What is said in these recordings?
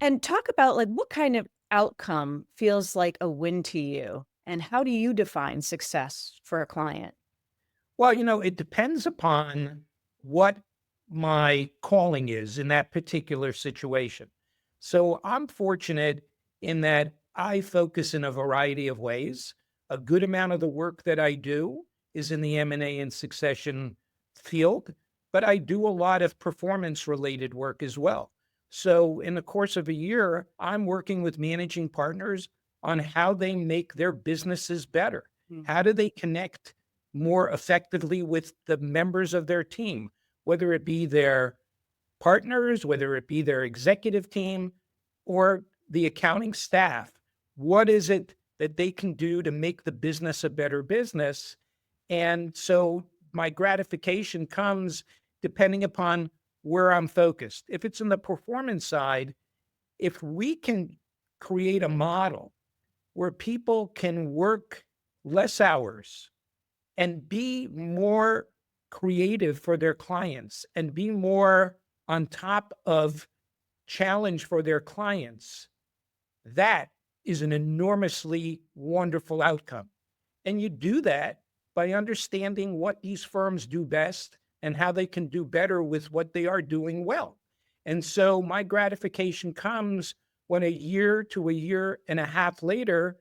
And talk about like what kind of outcome feels like a win to you and how do you define success for a client? Well, it depends upon what my calling is in that particular situation. So I'm fortunate in that I focus in a variety of ways. A good amount of the work that I do is in the M&A and succession field, but I do a lot of performance related work as well. So in the course of a year, I'm working with managing partners on how they make their businesses better. Mm. How do they connect more effectively with the members of their team, whether it be their partners, whether it be their executive team or the accounting staff. What is it that they can do to make the business a better business? And so my gratification comes depending upon where I'm focused. If it's in the performance side, if we can create a model where people can work less hours and be more creative for their clients and be more on top of challenge for their clients, that is an enormously wonderful outcome. And you do that by understanding what these firms do best and how they can do better with what they are doing well. And so my gratification comes when a year to a year and a half later,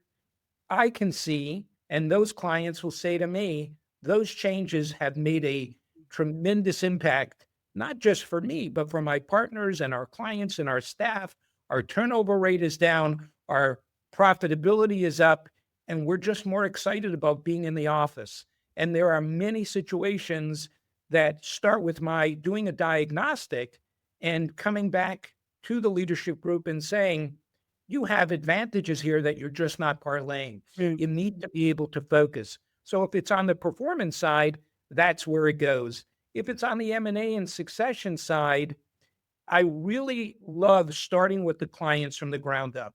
I can see, and those clients will say to me, those changes have made a tremendous impact, not just for me, but for my partners and our clients and our staff. Our turnover rate is down, our profitability is up, and we're just more excited about being in the office. And there are many situations that start with my doing a diagnostic and coming back to the leadership group and saying, you have advantages here that you're just not parlaying. Mm. You need to be able to focus. So if it's on the performance side, that's where it goes. If it's on the M&A and succession side, I really love starting with the clients from the ground up.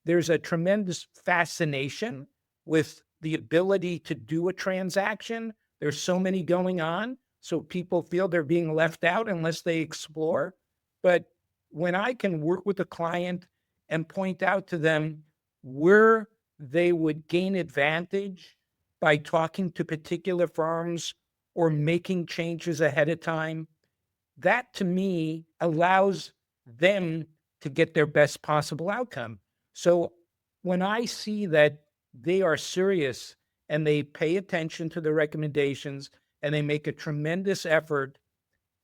There's a tremendous fascination with the ability to do a transaction. There's so many going on, so people feel they're being left out unless they explore. But when I can work with a client and point out to them where they would gain advantage by talking to particular firms or making changes ahead of time, that to me allows them to get their best possible outcome. So when I see that they are serious and they pay attention to the recommendations and they make a tremendous effort,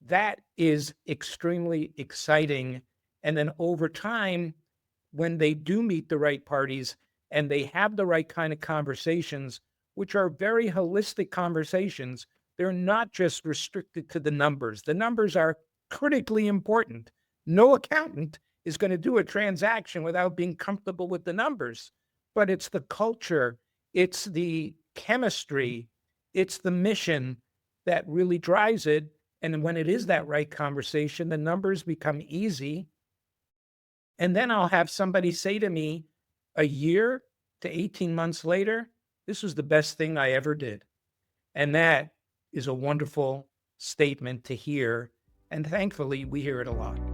that is extremely exciting. And then over time, when they do meet the right parties and they have the right kind of conversations, which are very holistic conversations, they're not just restricted to the numbers. The numbers are critically important. No accountant is going to do a transaction without being comfortable with the numbers, but it's the culture, it's the chemistry, it's the mission that really drives it. And when it is that right conversation, the numbers become easy. And then I'll have somebody say to me a year to 18 months later, this was the best thing I ever did. And that is a wonderful statement to hear. And thankfully, we hear it a lot.